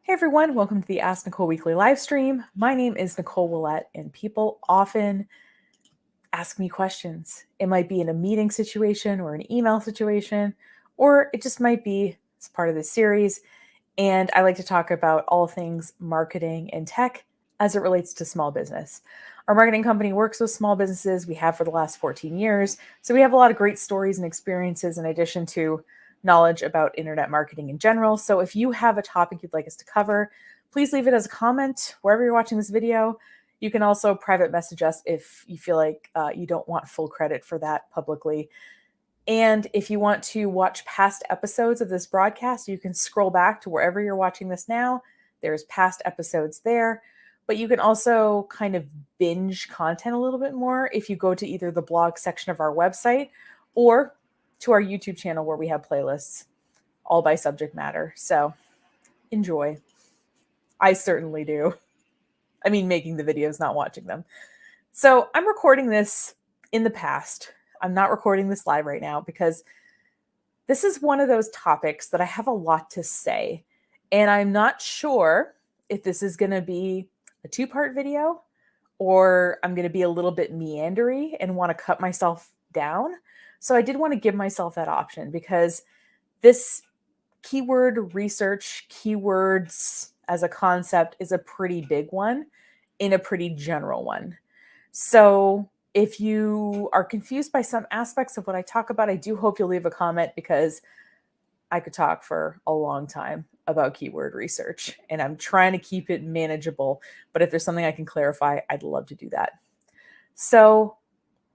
Hey everyone, welcome to the Ask Nicole Weekly live stream. My name is Nicole Willette, and people often ask me questions. It might be in a meeting situation or an email situation, or it just might be as part of this series. And I like to talk about all things marketing and tech as it relates to small business. Our marketing company works with small businesses. We have for the last 14 years. So we have a lot of great stories and experiences in addition to knowledge about internet marketing in general. So if you have a topic you'd like us to cover, please leave it as a comment wherever you're watching this video. You can also private message us if you feel like you don't want full credit for that publicly. And if you want to watch past episodes of this broadcast, you can scroll back to wherever you're watching this now. There's past episodes there. But you can also kind of binge content a little bit more if you go to either the blog section of our website or to our YouTube channel where we have playlists all by subject matter. So enjoy. I certainly do. I mean, making the videos, not watching them. So I'm recording this in the past. I'm not recording this live right now because this is one of those topics that I have a lot to say. And I'm not sure if this is going to be a two-part video or I'm going to be a little bit meandery and want to cut myself down. So I did want to give myself that option because this keyword research, keywords as a concept is a pretty big one in a pretty general one. So if you are confused by some aspects of what I talk about, I do hope you'll leave a comment because I could talk for a long time about keyword research and I'm trying to keep it manageable. But if there's something I can clarify, I'd love to do that. So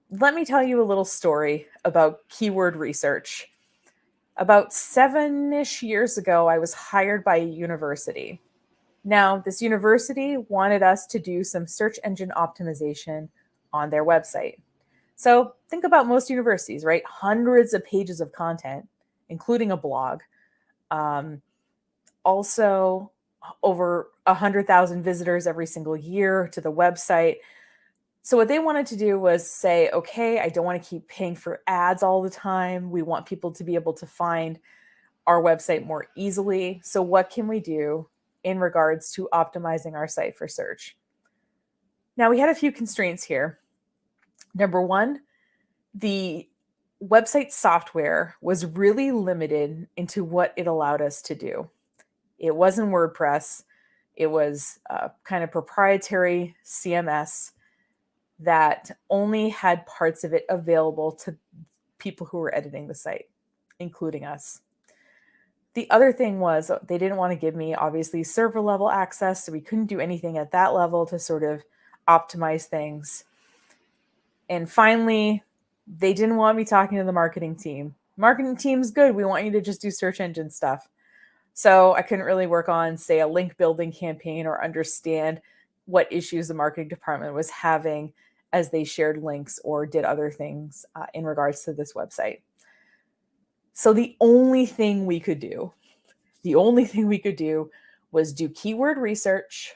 let me tell you a little story about keyword research. About 7-ish years ago, I was hired by a university. Now, this university wanted us to do some search engine optimization on their website. So think about most universities, right? Hundreds of pages of content, including a blog. Also, over 100,000 visitors every single year to the website. So what they wanted to do was say, okay, I don't want to keep paying for ads all the time. We want people to be able to find our website more easily. So what can we do in regards to optimizing our site for search? Now, we had a few constraints here. Number one, the website software was really limited into what it allowed us to do. It wasn't WordPress. It was a kind of proprietary CMS that only had parts of it available to people who were editing the site, including us. The other thing was they didn't want to give me, obviously, server level access, so we couldn't do anything at that level to sort of optimize things. And finally, they didn't want me talking to the marketing team. Marketing team's good. We want you to just do search engine stuff. So I couldn't really work on, say, a link building campaign or understand what issues the marketing department was having as they shared links or did other things in regards to this website. So the only thing we could do was do keyword research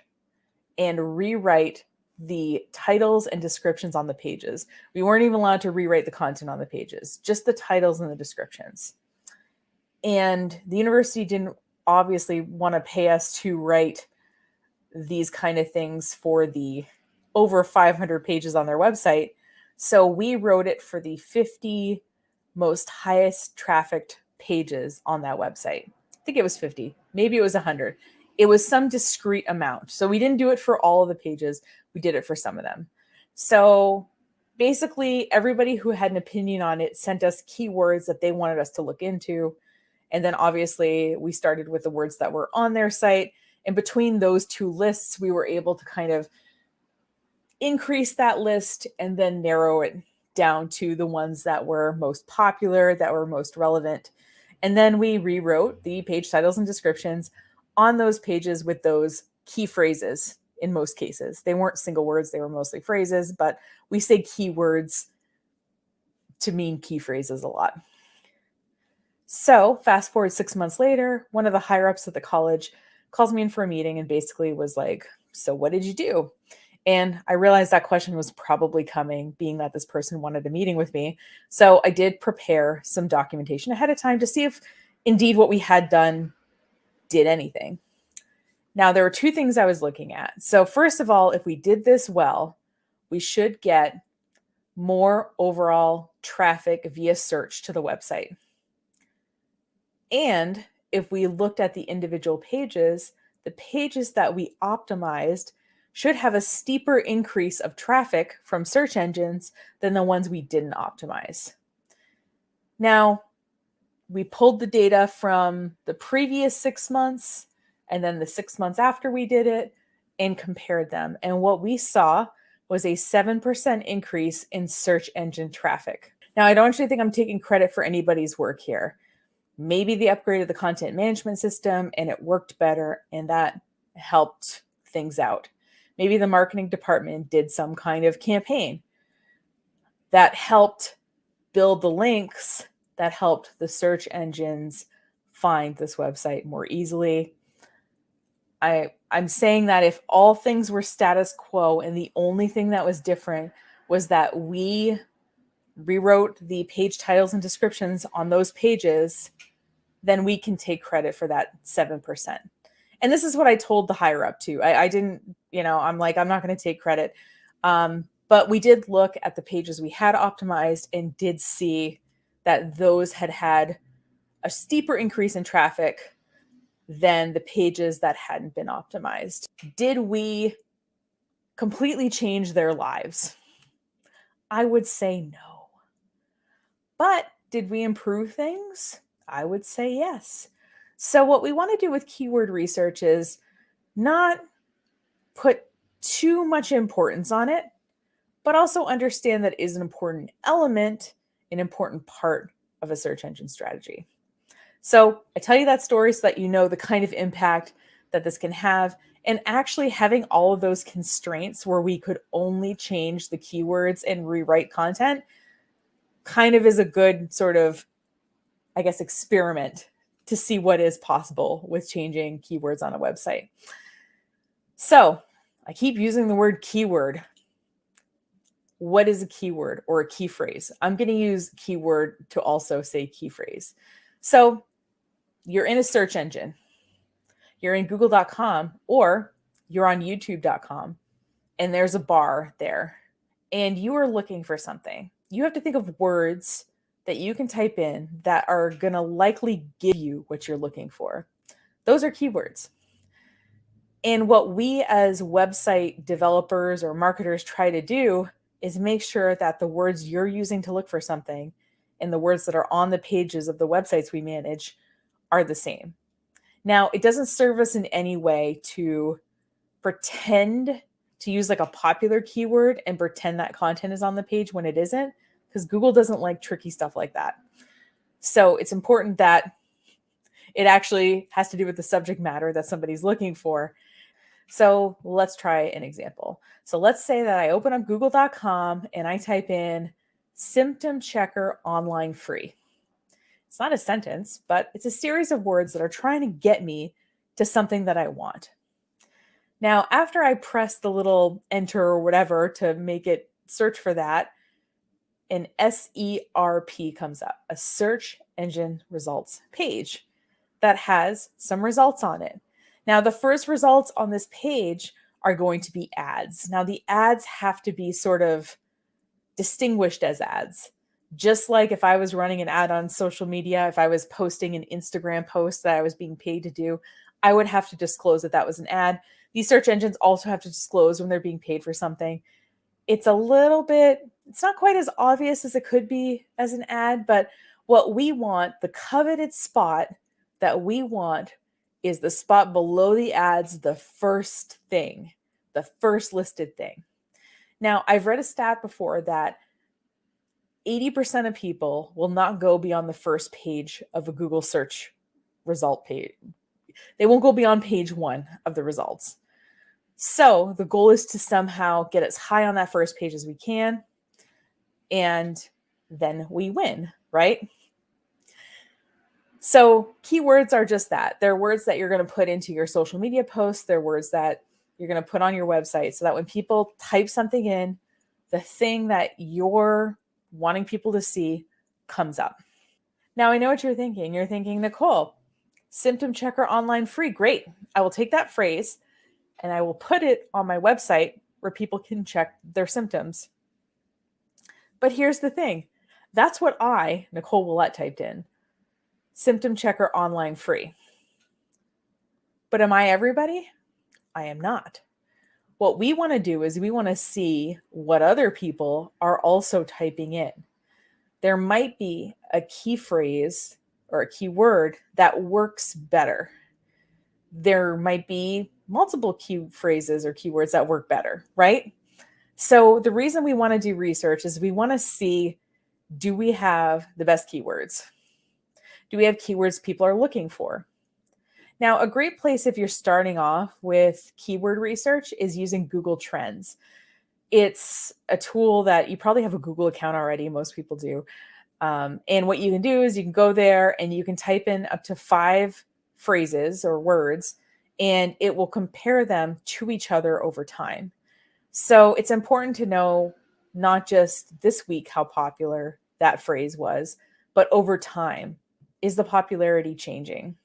and rewrite the titles and descriptions on the pages. We weren't even allowed to rewrite the content on the pages, just the titles and the descriptions. And the university didn't obviously want to pay us to write these kind of things for the over 500 pages on their website. So we wrote it for the 50 most highest trafficked pages on that website. I think it was 50, maybe it was 100. It was some discrete amount. So we didn't do it for all of the pages. We did it for some of them. So basically everybody who had an opinion on it sent us keywords that they wanted us to look into. And then obviously we started with the words that were on their site. And between those two lists, we were able to kind of increase that list and then narrow it down to the ones that were most popular, that were most relevant. And then we rewrote the page titles and descriptions on those pages with those key phrases in most cases. They weren't single words, they were mostly phrases, but we say keywords to mean key phrases a lot. So fast forward 6 months later, one of the higher ups at the college calls me in for a meeting and basically was like, so what did you do? And I realized that question was probably coming, being that this person wanted a meeting with me. So I did prepare some documentation ahead of time to see if indeed what we had done did anything. Now, there were two things I was looking at. So first of all, if we did this well, we should get more overall traffic via search to the website. And if we looked at the individual pages, the pages that we optimized should have a steeper increase of traffic from search engines than the ones we didn't optimize. Now, we pulled the data from the previous 6 months and then the 6 months after we did it and compared them. And what we saw was a 7% increase in search engine traffic. Now, I don't actually think I'm taking credit for anybody's work here. Maybe they upgraded the content management system and it worked better and that helped things out. Maybe the marketing department did some kind of campaign that helped build the links that helped the search engines find this website more easily. I'm saying that if all things were status quo and the only thing that was different was that we rewrote the page titles and descriptions on those pages, then we can take credit for that 7%. And this is what I told the higher up too. I didn't, I'm like, I'm not going to take credit. But we did look at the pages we had optimized and did see that those had a steeper increase in traffic than the pages that hadn't been optimized. Did we completely change their lives? I would say no. But did we improve things? I would say yes. So what we want to do with keyword research is not put too much importance on it, but also understand that it is an important element, an important part of a search engine strategy. So I tell you that story so that you know the kind of impact that this can have. And actually having all of those constraints where we could only change the keywords and rewrite content kind of is a good sort of, I guess, experiment to see what is possible with changing keywords on a website. So I keep using the word keyword. What is a keyword or a key phrase? I'm going to use keyword to also say key phrase. So you're in a search engine. You're in google.com or you're on youtube.com and there's a bar there and you are looking for something. You have to think of words that you can type in that are going to likely give you what you're looking for. Those are keywords. And what we as website developers or marketers try to do is make sure that the words you're using to look for something and the words that are on the pages of the websites we manage are the same. Now, it doesn't serve us in any way to pretend to use like a popular keyword and pretend that content is on the page when it isn't, because Google doesn't like tricky stuff like that. So it's important that it actually has to do with the subject matter that somebody's looking for. So let's try an example. So let's say that I open up google.com and I type in symptom checker online free. It's not a sentence, but it's a series of words that are trying to get me to something that I want. Now, after I press the little enter or whatever to make it search for that, an SERP comes up, a search engine results page that has some results on it. Now, the first results on this page are going to be ads. Now, the ads have to be sort of distinguished as ads. Just like if I was running an ad on social media, if I was posting an Instagram post that I was being paid to do, I would have to disclose that that was an ad. These search engines also have to disclose when they're being paid for something. It's not quite as obvious as it could be as an ad, but what we want, the coveted spot that we want is the spot below the ads, the first thing, the first listed thing. Now, I've read a stat before that 80% of people will not go beyond the first page of a Google search result page. They won't go beyond page 1 of the results. So the goal is to somehow get as high on that first page as we can, and then we win, right? So keywords are just that. They're words that you're going to put into your social media posts. They're words that you're going to put on your website so that when people type something in, the thing that you're wanting people to see comes up. Now, I know what you're thinking. You're thinking, Nicole, Symptom checker online free. Great. I will take that phrase and I will put it on my website where people can check their symptoms. But here's the thing. That's what I, Nicole Willett, typed in. Symptom checker online free. But am I everybody? I am not. What we want to do is we want to see what other people are also typing in. There might be a key phrase or a keyword that works better. There might be multiple key phrases or keywords that work better, right? So the reason we want to do research is we want to see, do we have the best keywords? Do we have keywords people are looking for? Now, a great place if you're starting off with keyword research is using Google Trends. It's a tool that you probably have a Google account already. Most people do. And what you can do is you can go there and you can type in up to 5 phrases or words, and it will compare them to each other over time. So it's important to know not just this week how popular that phrase was, but over time. Is the popularity changing?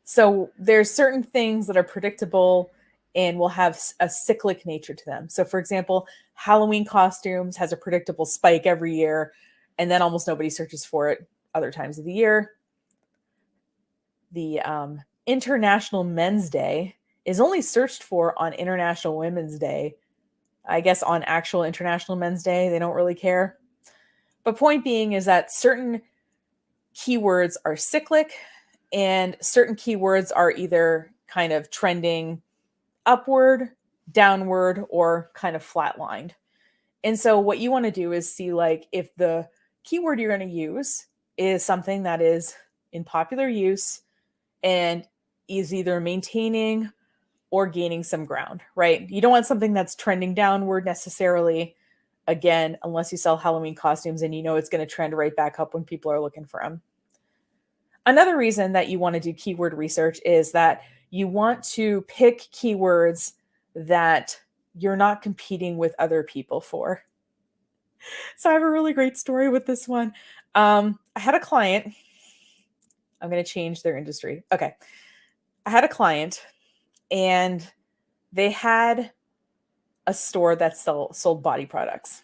So there's certain things that are predictable and will have a cyclic nature to them. So for example, Halloween costumes has a predictable spike every year, and then almost nobody searches for it other times of the year. The International Men's Day is only searched for on International Women's Day. I guess on actual International Men's Day, they don't really care. But point being is that certain keywords are cyclic and certain keywords are either kind of trending upward, downward, or kind of flatlined. And so what you want to do is see like if the keyword you're going to use is something that is in popular use and is either maintaining or gaining some ground, right? You don't want something that's trending downward necessarily, again, unless you sell Halloween costumes and you know it's going to trend right back up when people are looking for them. Another reason that you want to do keyword research is that you want to pick keywords that you're not competing with other people for. So I have a really great story with this one. I had a client. I'm going to change their industry. Okay. I had a client and they had a store that sold body products.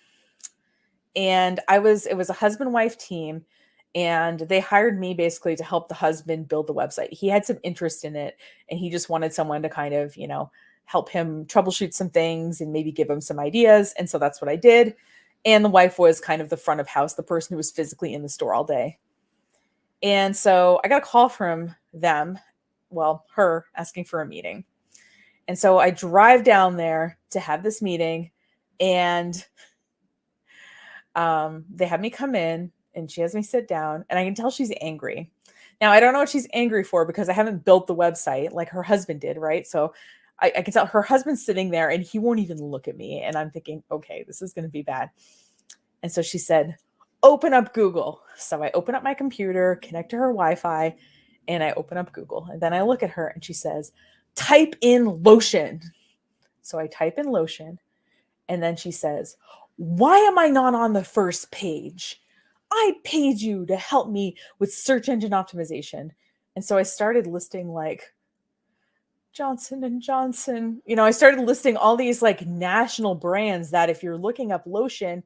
And it was a husband-wife team, and they hired me basically to help the husband build the website. He had some interest in it, and he just wanted someone to kind of, help him troubleshoot some things and maybe give him some ideas. And so that's what I did. And the wife was kind of the front of house, the person who was physically in the store all day. And so I got a call from them, her asking for a meeting. And so I drive down there to have this meeting, and they have me come in and she has me sit down, and I can tell she's angry. Now, I don't know what she's angry for because I haven't built the website like her husband did, right? So I can tell her husband's sitting there and he won't even look at me. And I'm thinking, okay, this is going to be bad. And so she said, open up Google. So I open up my computer, connect to her Wi-Fi, and I open up Google. And then I look at her and she says, type in lotion. So I type in lotion. And then she says, why am I not on the first page? I paid you to help me with search engine optimization. And so I started listing like Johnson and Johnson. I started listing all these like national brands that if you're looking up lotion,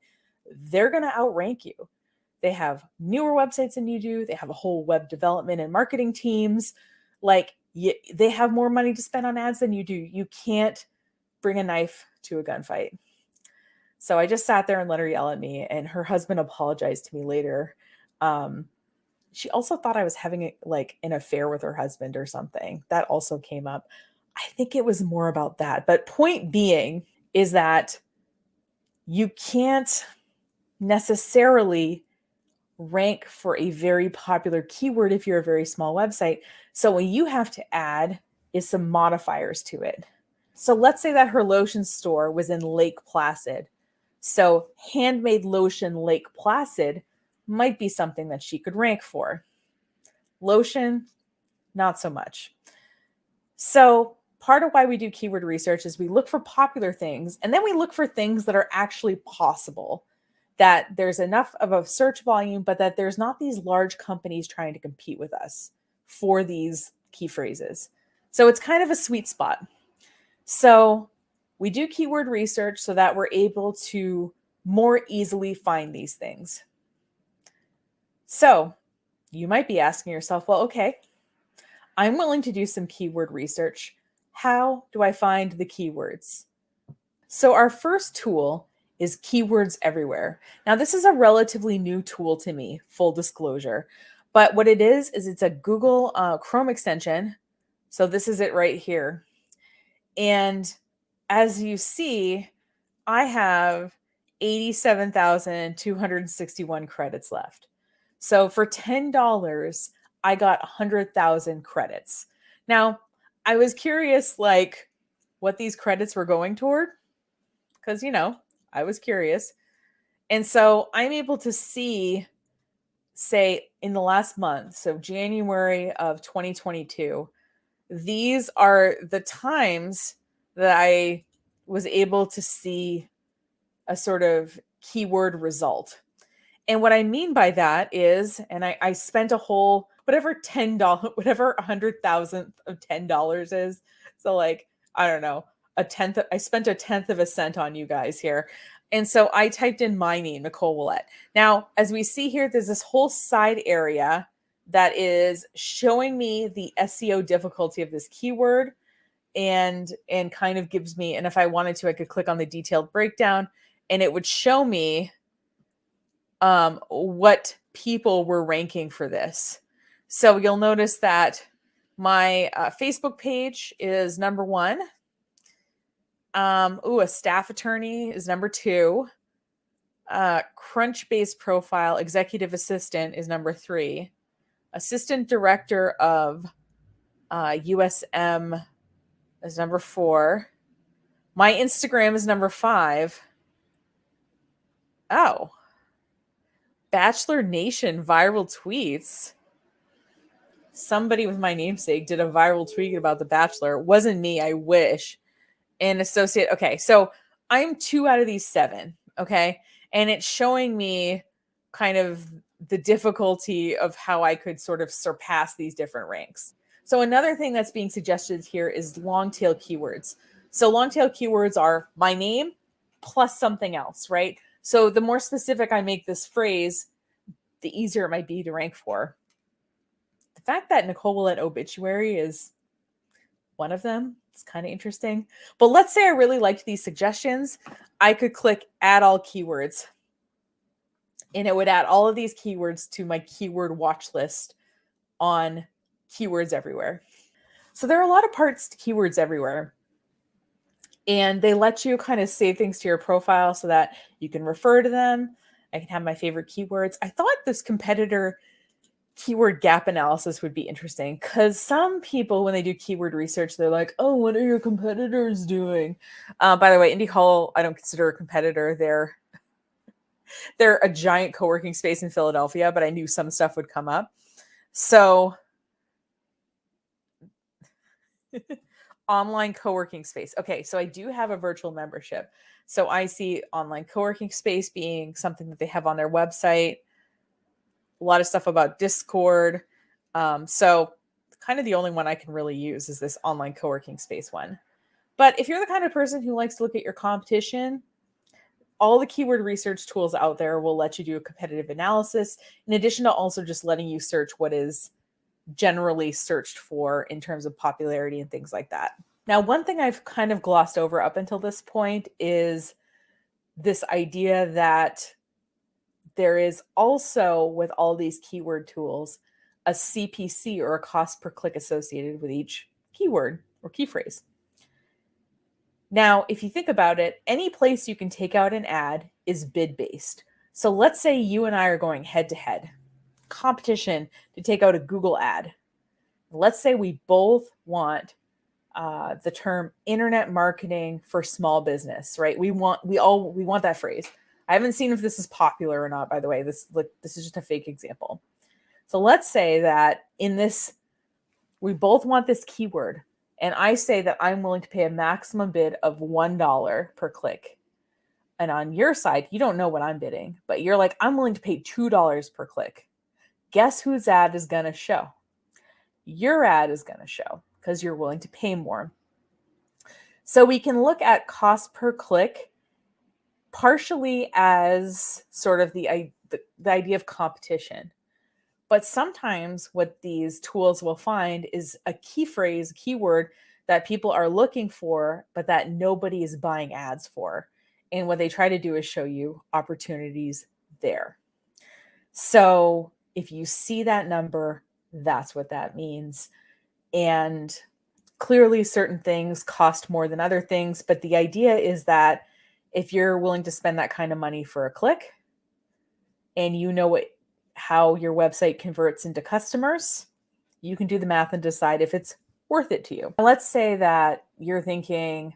they're going to outrank you. They have newer websites than you do. They have a whole web development and marketing teams. They have more money to spend on ads than you do. You can't bring a knife to a gunfight. So I just sat there and let her yell at me, and her husband apologized to me later. She also thought I was having an affair with her husband or something. That also came up. I think it was more about that. But point being is that you can't necessarily rank for a very popular keyword if you're a very small website. So what you have to add is some modifiers to it. So let's say that her lotion store was in Lake Placid. So handmade lotion Lake Placid might be something that she could rank for. Lotion, not so much. So part of why we do keyword research is we look for popular things, and then we look for things that are actually possible, that there's enough of a search volume, but that there's not these large companies trying to compete with us for these key phrases. So it's kind of a sweet spot. So we do keyword research so that we're able to more easily find these things. So you might be asking yourself, well, okay, I'm willing to do some keyword research. How do I find the keywords? So our first tool is Keywords Everywhere. Now, this is a relatively new tool to me, full disclosure. But what it is it's a Google Chrome extension. So this is it right here. And as you see, I have 87,261 credits left. So for $10, I got 100,000 credits. Now, I was curious, like, what these credits were going toward, because, I was curious. And so I'm able to see, say, in the last month, so January of 2022, these are the times that I was able to see a sort of keyword result. And what I mean by that is, and I spent a whole, whatever $10, whatever 100,000th of $10 is. So like, I don't know, I spent a tenth of a cent on you guys here. And so I typed in my name, Nicole Willett. Now, as we see here, there's this whole side area that is showing me the SEO difficulty of this keyword and kind of gives me, and if I wanted to, I could click on the detailed breakdown and it would show me what people were ranking for this. So you'll notice that my Facebook page is number 1. A staff attorney is number 2. Crunchbase profile executive assistant is number 3. Assistant director of USM is number 4. My Instagram is number 5. Oh, Bachelor Nation viral tweets. Somebody with my namesake did a viral tweet about The Bachelor. It wasn't me, I wish. And associate. Okay, so I'm 2 out of these 7. Okay. And it's showing me kind of the difficulty of how I could sort of surpass these different ranks. So another thing that's being suggested here is long tail keywords. So long tail keywords are my name plus something else, right? So the more specific I make this phrase, the easier it might be to rank for. The fact that Nicole Willett obituary is one of them, it's kind of interesting. But let's say I really liked these suggestions. I could click add all keywords. And it would add all of these keywords to my keyword watch list on Keywords Everywhere. So there are a lot of parts to Keywords Everywhere. And they let you kind of save things to your profile so that you can refer to them. I can have my favorite keywords. I thought this competitor keyword gap analysis would be interesting because some people, when they do keyword research, they're like, oh, what are your competitors doing? By the way, Indie Hall, I don't consider a competitor. They're a giant co-working space in Philadelphia, but I knew some stuff would come up. So online co-working space. Okay, so I do have a virtual membership. So I see online co-working space being something that they have on their website. A lot of stuff about Discord. So kind of the only one I can really use is this online co-working space one. But if you're the kind of person who likes to look at your competition, all the keyword research tools out there will let you do a competitive analysis, in addition to also just letting you search what is generally searched for in terms of popularity and things like that. Now, one thing I've kind of glossed over up until this point is this idea that there is also, with all these keyword tools, a CPC or a cost per click associated with each keyword or key phrase. Now, if you think about it, any place you can take out an ad is bid-based. So let's say you and I are going head-to-head, competition to take out a Google ad. Let's say we both want the term internet marketing for small business, right? We want that phrase. I haven't seen if this is popular or not, by the way. This is just a fake example. So let's say that in this, we both want this keyword. And I say that I'm willing to pay a maximum bid of $1 per click. And on your side, you don't know what I'm bidding, but you're like, I'm willing to pay $2 per click. Guess whose ad is going to show? your ad is going to show because you're willing to pay more. So we can look at cost per click partially as sort of the idea of competition. But sometimes what these tools will find is a key phrase, keyword that people are looking for, but that nobody is buying ads for. And what they try to do is show you opportunities there. So if you see that number, that's what that means. And clearly, certain things cost more than other things. But the idea is that if you're willing to spend that kind of money for a click and you know how your website converts into customers, you can do the math and decide if it's worth it to you. Let's say that you're thinking,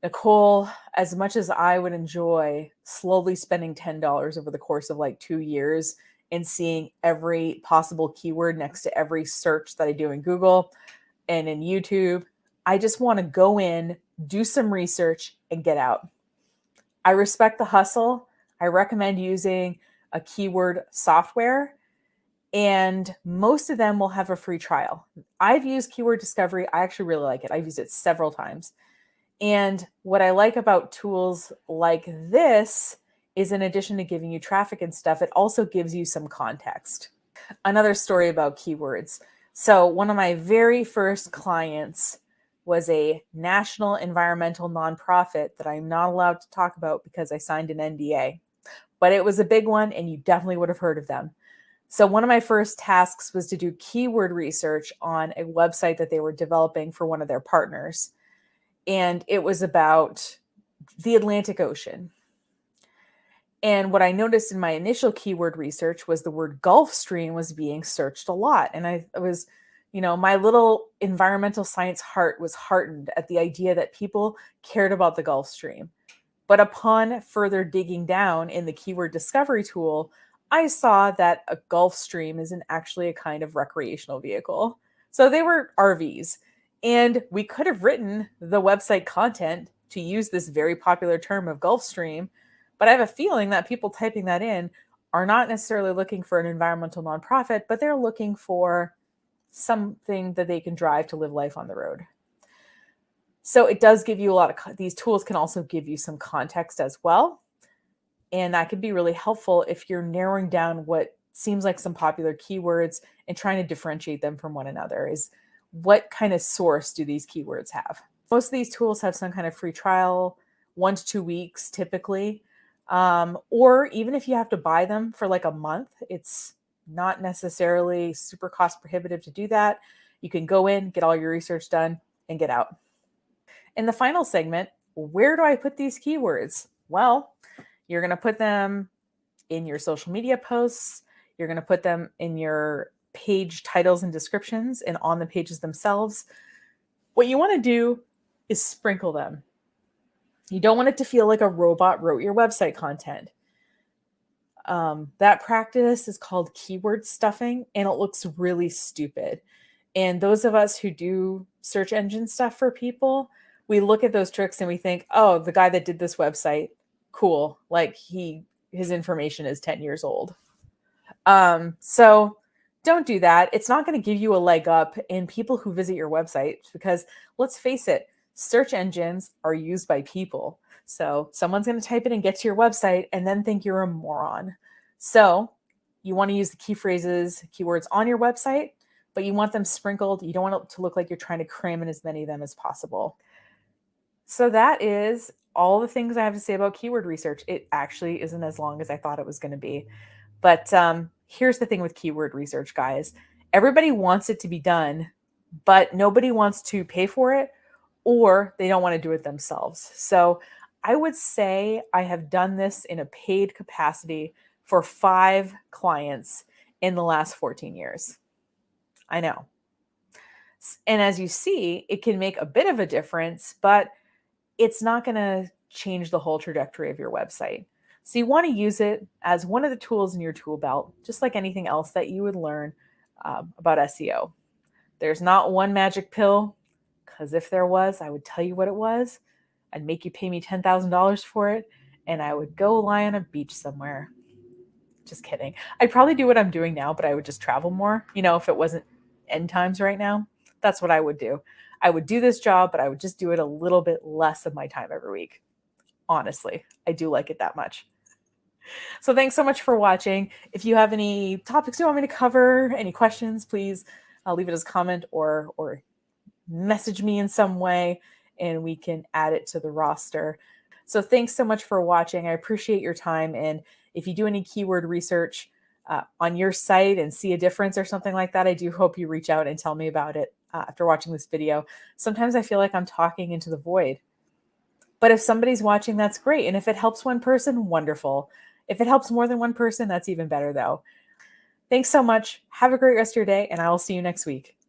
Nicole, as much as I would enjoy slowly spending $10 over the course of like 2 years and seeing every possible keyword next to every search that I do in Google and in YouTube, I just want to go in, do some research, and get out. I respect the hustle. I recommend using a keyword software, and most of them will have a free trial. I've used Keyword Discovery. I actually really like it. I've used it several times. And what I like about tools like this is, in addition to giving you traffic and stuff, it also gives you some context. Another story about keywords. So one of my very first clients was a national environmental nonprofit that I'm not allowed to talk about because I signed an NDA. But it was a big one, and you definitely would have heard of them. So one of my first tasks was to do keyword research on a website that they were developing for one of their partners. And it was about the Atlantic Ocean. And what I noticed in my initial keyword research was the word Gulf Stream was being searched a lot. And I was, my little environmental science heart was heartened at the idea that people cared about the Gulf Stream. But upon further digging down in the keyword discovery tool, I saw that a Gulf Stream isn't actually a kind of recreational vehicle. So they were RVs. And we could have written the website content to use this very popular term of Gulf Stream, but I have a feeling that people typing that in are not necessarily looking for an environmental nonprofit, but they're looking for something that they can drive to live life on the road. So it does give you a lot of, these tools can also give you some context as well. And that can be really helpful if you're narrowing down what seems like some popular keywords and trying to differentiate them from one another. Is what kind of source do these keywords have? Most of these tools have some kind of free trial, 1 to 2 weeks typically. Or even if you have to buy them for like a month, it's not necessarily super cost prohibitive to do that. You can go in, get all your research done, and get out. In the final segment, where do I put these keywords? Well, you're going to put them in your social media posts. You're going to put them in your page titles and descriptions and on the pages themselves. What you want to do is sprinkle them. You don't want it to feel like a robot wrote your website content. That practice is called keyword stuffing, and it looks really stupid. And those of us who do search engine stuff for people, we look at those tricks and we think, oh, the guy that did this website, cool. Like his information is 10 years old. So don't do that. It's not going to give you a leg up in people who visit your website because let's face it, search engines are used by people. So someone's going to type it and get to your website and then think you're a moron. So you want to use the key phrases, keywords on your website, but you want them sprinkled. You don't want it to look like you're trying to cram in as many of them as possible. So that is all the things I have to say about keyword research. It actually isn't as long as I thought it was going to be. But here's the thing with keyword research, guys. Everybody wants it to be done, but nobody wants to pay for it, or they don't want to do it themselves. So I would say I have done this in a paid capacity for 5 clients in the last 14 years. I know. And as you see, it can make a bit of a difference, but it's not going to change the whole trajectory of your website. So you want to use it as one of the tools in your tool belt, just like anything else that you would learn about SEO. There's not one magic pill, because if there was, I would tell you what it was. I'd make you pay me $10,000 for it, and I would go lie on a beach somewhere. Just kidding. I'd probably do what I'm doing now, but I would just travel more, if it wasn't end times right now, that's what I would do. I would do this job, but I would just do it a little bit less of my time every week. Honestly, I do like it that much. So thanks so much for watching. If you have any topics you want me to cover, any questions, please leave it as a comment or message me in some way and we can add it to the roster. So thanks so much for watching. I appreciate your time. And if you do any keyword research on your site and see a difference or something like that, I do hope you reach out and tell me about it after watching this video. Sometimes I feel like I'm talking into the void. But if somebody's watching, that's great. And if it helps one person, wonderful. If it helps more than one person, that's even better though. Thanks so much. Have a great rest of your day, and I will see you next week.